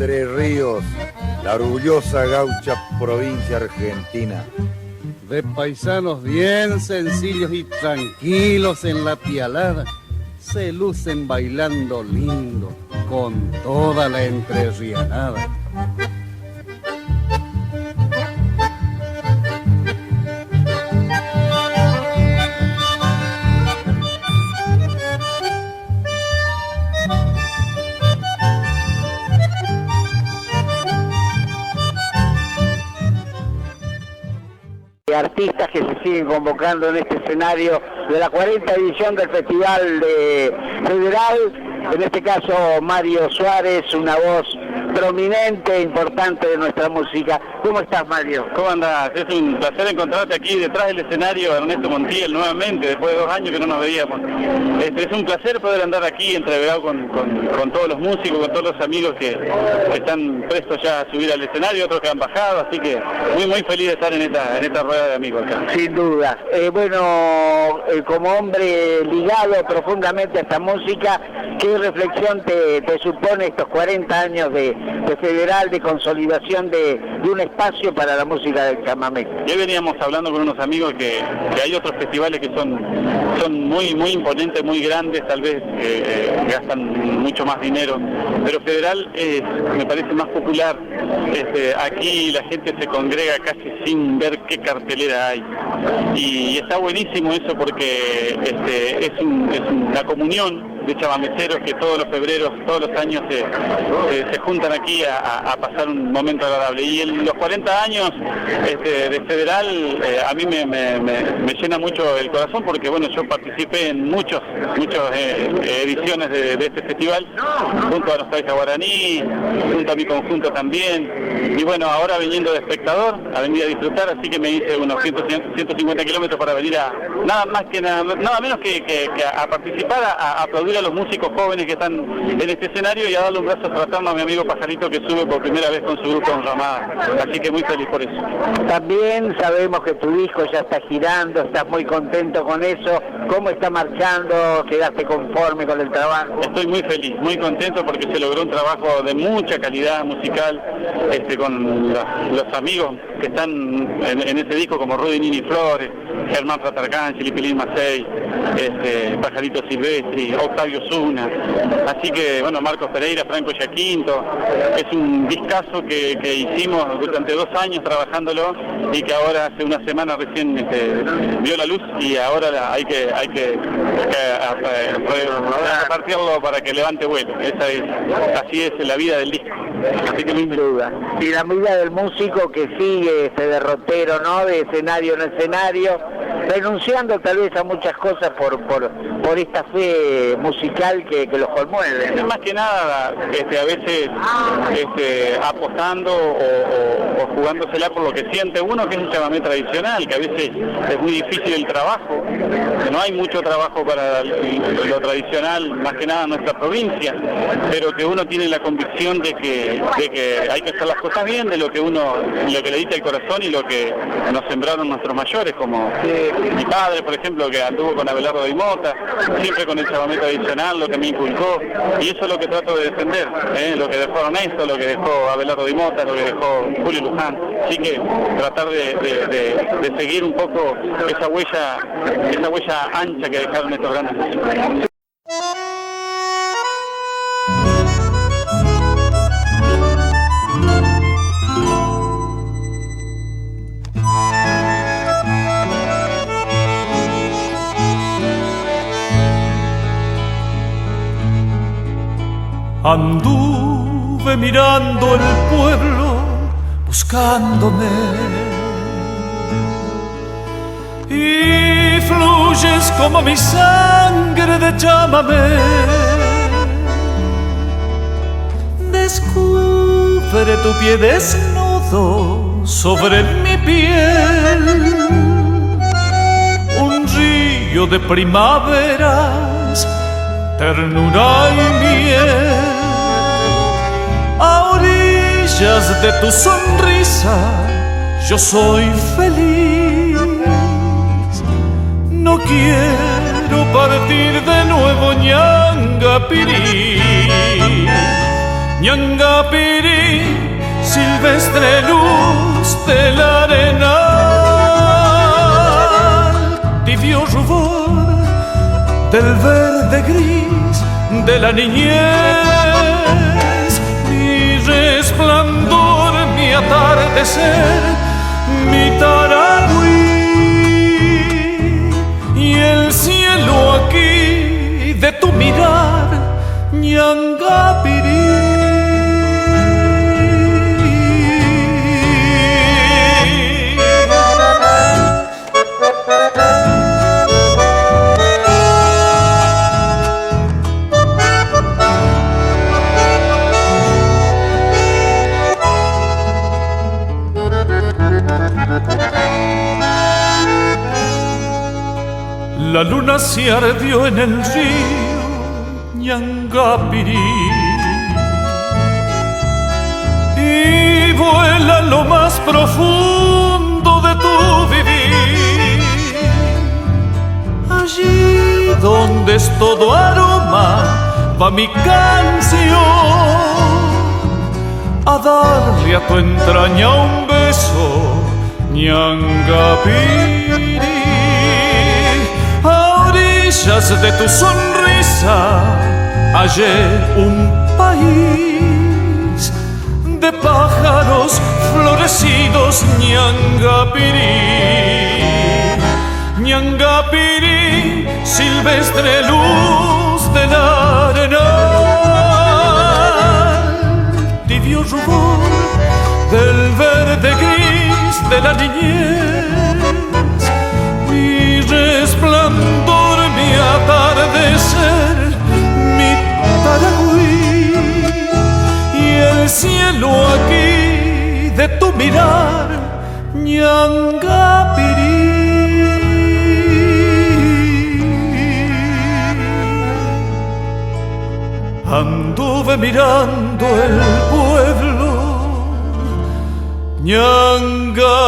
Entre Ríos, la orgullosa gaucha provincia argentina. De paisanos bien sencillos y tranquilos en la pialada, se lucen bailando lindo con toda la entrerrianada. Artistas que se siguen convocando en este escenario de la 40ª edición del Festival de Federal, en este caso Mario Suárez, una voz prominente, importante de nuestra música. ¿Cómo estás, Mario? ¿Cómo andás? Es un placer encontrarte aquí detrás del escenario, Ernesto Montiel, nuevamente, después de 2 años que no nos veíamos. Es un placer poder andar aquí entreverado con todos los músicos, con todos los amigos que están prestos ya a subir al escenario, otros que han bajado, así que muy feliz de estar en esta rueda de amigos acá. Sin duda. Como hombre ligado profundamente a esta música, ¿qué reflexión te supone estos 40 años de Federal, de consolidación de un espacio para la música del chamamé? Ya veníamos hablando con unos amigos que hay otros festivales que son muy imponentes, muy grandes, tal vez gastan mucho más dinero, pero Federal me parece más popular. Aquí la gente se congrega casi sin ver qué cartelera hay, y está buenísimo eso porque es una comunión de chamameceros que todos los febreros, todos los años se juntan aquí a pasar un momento agradable. Y en los 40 años de Federal a mí me llena mucho el corazón porque bueno, yo participé en muchas ediciones de este festival junto a Nostalgia Guaraní, junto a mi conjunto también, y bueno, ahora viniendo de espectador a venir a disfrutar, así que me hice unos 150 kilómetros para venir a nada menos que a participar, a aplaudir a los músicos jóvenes que están en este escenario y a darle un brazo fraterno a mi amigo Pajarito, que sube por primera vez con su grupo en Ramada, así que muy feliz por eso. También sabemos que tu disco ya está girando, estás muy contento con eso. ¿Cómo está marchando? ¿Quedaste conforme con el trabajo? Estoy muy feliz, muy contento porque se logró un trabajo de mucha calidad musical, con los amigos que están en ese disco, como Rudy Nini Flores, Germán Fratarcán, Pilín Macei, Pajarito Silvestri, Octavio Zuna, así que bueno, Marcos Pereira, Franco Giaquinto. Es un discazo que hicimos durante 2 años trabajándolo y que ahora hace una semana recién vio la luz, y ahora hay que repartirlo para que levante vuelo. Así es la vida del disco. Así que sin duda. Y la vida del músico que sigue ese derrotero, ¿no? De escenario en escenario, renunciando tal vez a muchas cosas por esta fe musical que los conmueve. Más que nada, a veces apostando o jugándosela por lo que siente uno, que es un chamamé tradicional, que a veces es muy difícil el trabajo, no hay mucho trabajo para lo tradicional, más que nada en nuestra provincia, pero que uno tiene la convicción de que hay que hacer las cosas bien, de lo que le dicta el corazón y lo que nos sembraron nuestros mayores, como mi padre, por ejemplo, que anduvo con Abelardo de Mota, siempre con el chamamé tradicional, lo que me inculcó, y eso es lo que trato de defender, lo que dejó Ernesto, lo que dejó Abelardo de Mota, lo que dejó Julio Luján, así que tratar de seguir un poco esa huella ancha que dejaron estos grandes músicos. Anduve mirando el pueblo buscándome, y fluyes como mi sangre de chamamé. Descubre tu pie desnudo sobre mi piel, un río de primaveras, ternura y miel. A orillas de tu sonrisa yo soy feliz. No quiero partir de nuevo, Ñangapirí. Ñangapirí, silvestre luz del arenal, tibio rubor del verde gris de la niñez, mi resplandor, mi atardecer, mi Taragüí, y el cielo aquí de tu mirar, Ñangapirí. La luna se ardió en el río Ñangapirí y vuela lo más profundo de tu vivir. Allí donde es todo aroma va mi canción a darle a tu entraña un beso, Ñangapirí. De tu sonrisa hallé un país de pájaros florecidos, Ñangapirí. Ñangapirí, silvestre luz del arenal, tibio rubor del verde gris de la niñez, mi resplandor, mi atardecer, mi Taragüí, y el cielo aquí de tu mirar, Ñangapirí. Anduve mirando el pueblo, Ñangapirí.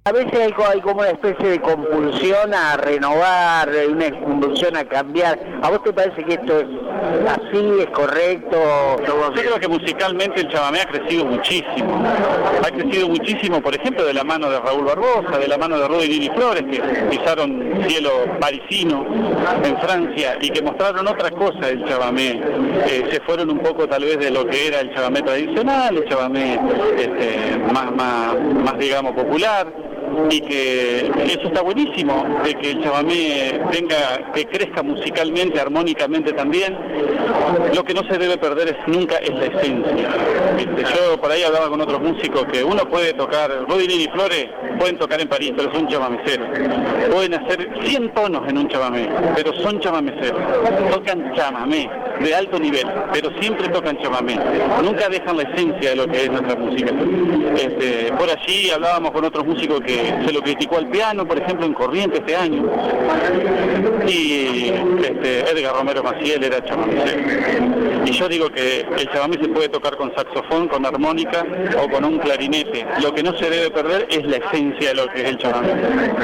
A veces hay como una especie de compulsión a renovar, una compulsión a cambiar. ¿A vos te parece que esto es así, es correcto? Yo creo que musicalmente el chamamé ha crecido muchísimo. Ha crecido muchísimo, por ejemplo, de la mano de Raúl Barbosa, de la mano de Rudy Lili Flores, que pisaron cielo parisino en Francia y que mostraron otra cosa del chamamé. Se fueron un poco tal vez de lo que era el chamamé tradicional, el chamamé más digamos popular. Y que eso está buenísimo, de que el chamamé que crezca musicalmente, armónicamente también. Lo que no se debe perder nunca es la esencia. Yo por ahí hablaba con otros músicos que uno puede tocar, Rudy Lili Flores pueden tocar en París, pero son chamameceros. Pueden hacer 100 tonos en un chamamé, pero son chamameceros. Tocan chamamé de alto nivel, pero siempre tocan chamamé. Nunca dejan la esencia de lo que es nuestra música. Por allí hablábamos con otros músicos que se lo criticó al piano, por ejemplo, en Corrientes este año. Y Edgar Romero Maciel era chamamecero. Y yo digo que el chamamé se puede tocar con saxofón, con armónica o con un clarinete. Lo que no se debe perder es la esencia de lo que es el chamamé.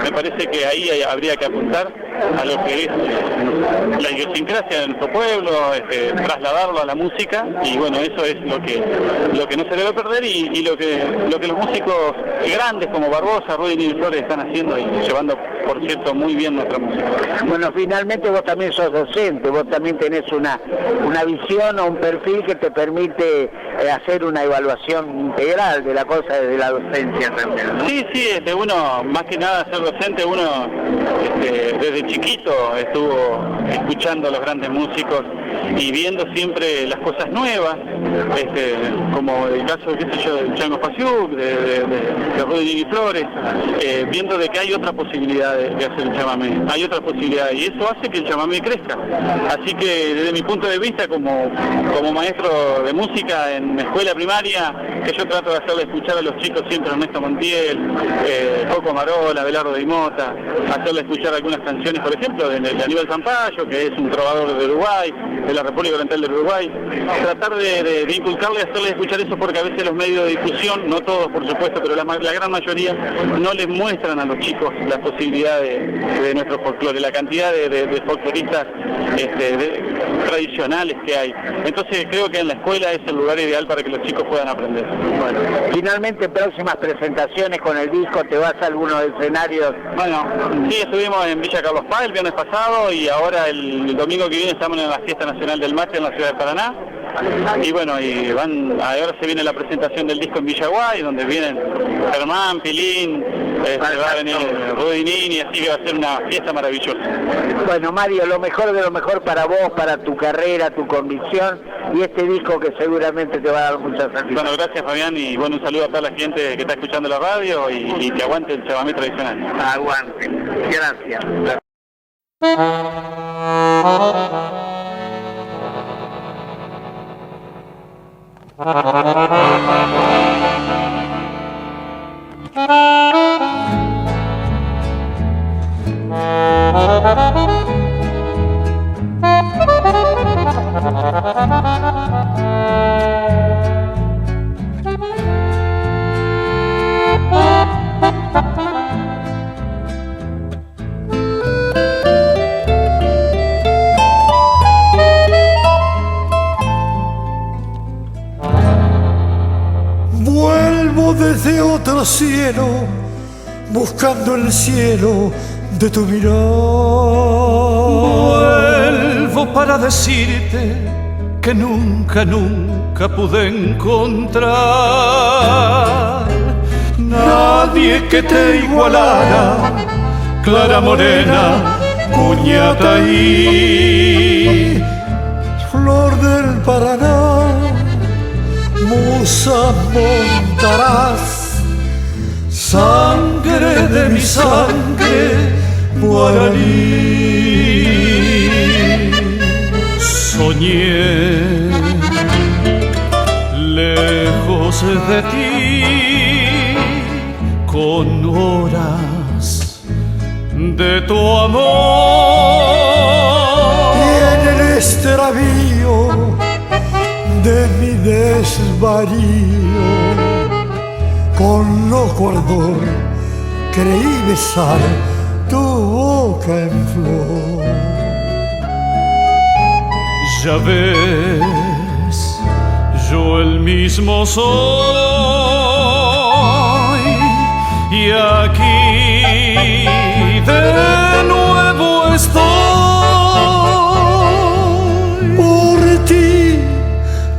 Me parece que ahí habría que apuntar a lo que es la idiosincrasia de nuestro pueblo, trasladarlo a la música, y bueno, eso es lo que no se debe perder y lo que los músicos grandes como Barbosa, Rudy Lili Flores están haciendo y llevando, por cierto, muy bien nuestra música. Bueno, finalmente vos también sos docente, vos también tenés una visión o un perfil que te permite hacer una evaluación integral de la cosa desde la docencia también, ¿no? Sí, uno, más que nada ser docente, uno desde chiquito estuvo escuchando a los grandes músicos y viendo siempre las cosas nuevas, como el caso, qué sé yo, del Chango Pasiuk, de Rudy Lili Flores, viendo de que hay otra posibilidad de hacer el chamamé, hay otra posibilidad, y eso hace que el chamamé crezca. Así que desde mi punto de vista como maestro de música en escuela primaria, que yo trato de hacerle escuchar a los chicos siempre Ernesto Montiel, Coco Marola, Belardo de Mota, hacerle escuchar algunas canciones, por ejemplo, de Aníbal Zampayo, uruguayo, que es un trovador de Uruguay, de la República Oriental del Uruguay. Tratar de inculcarle, hacerles escuchar eso, porque a veces los medios de difusión, no todos por supuesto, pero la gran mayoría, no les muestran a los chicos la posibilidad de nuestro folclore, la cantidad de folcloristas tradicionales que hay. Entonces creo que en la escuela es el lugar ideal para que los chicos puedan aprender. Bueno, finalmente próximas presentaciones con el disco, ¿te vas a algunos escenarios? Bueno, sí, estuvimos en Villa Carlos Paz el viernes pasado y ahora el domingo que viene estamos en la Fiesta Nacional del Mate en la ciudad de Paraná. Y bueno, ahora se viene la presentación del disco en Villaguay, donde vienen Germán, Pilín, va a venir Rudinini, así que va a ser una fiesta maravillosa. Bueno, Mario, lo mejor de lo mejor para vos, para tu carrera, tu convicción y este disco que seguramente te va a dar mucha satisfacción. Bueno, gracias Fabián y bueno, un saludo a toda la gente que está escuchando la radio y que aguante el chamamé tradicional. Aguante, gracias. Vuelvo desde otro cielo, buscando el cielo de tu mirar. Vuelvo para decirte que nunca, nunca pude encontrar nadie que te igualara, clara morena, Cuñataí, flor del Paraná, musa montarás, sangre de mi sangre guaraní. Soñé lejos de ti con horas de tu amor y en el extravío de mi desvarío, con loco ardor creí besar tu boca en flor. Ya ves, yo el mismo soy y aquí de nuevo estoy. Por ti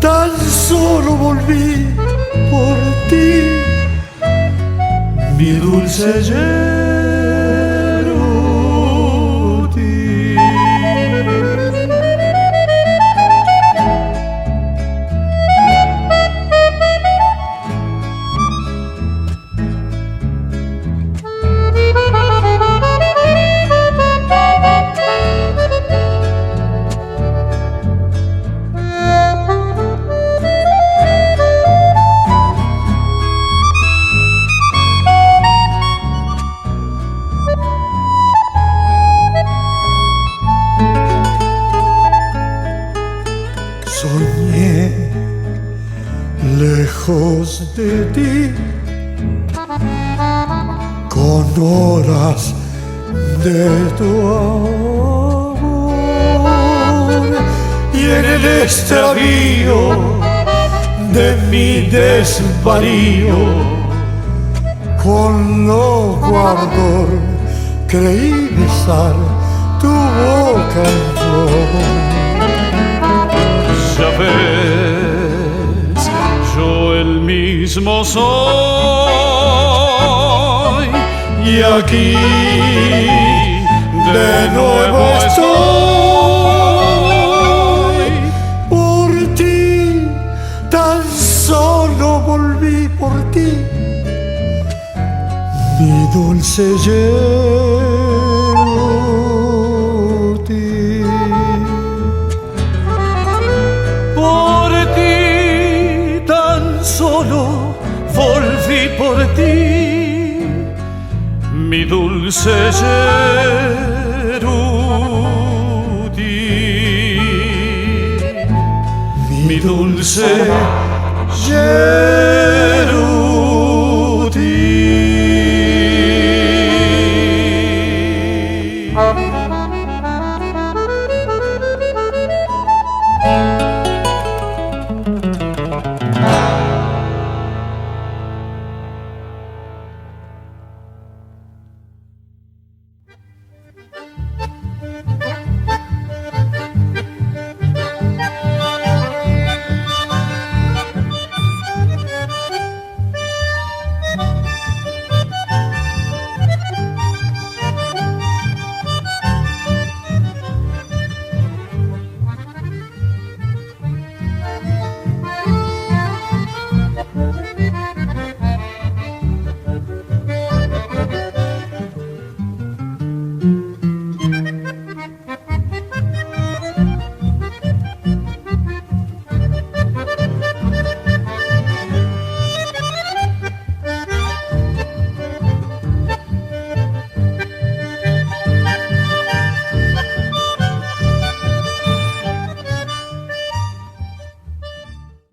tan solo volví, por ti, mi dulce Yeruti. Soñé lejos de ti con horas de tu amor y en el extravío de mi desvarío, con loco ardor creí besar tu boca en flor. Ya ves, yo el mismo soy y aquí de nuevo estoy. Por ti, tan solo volví por ti, mi dulce Yeruti. Por ti, tan solo volví por ti, mi dulce Yeruti. dulce.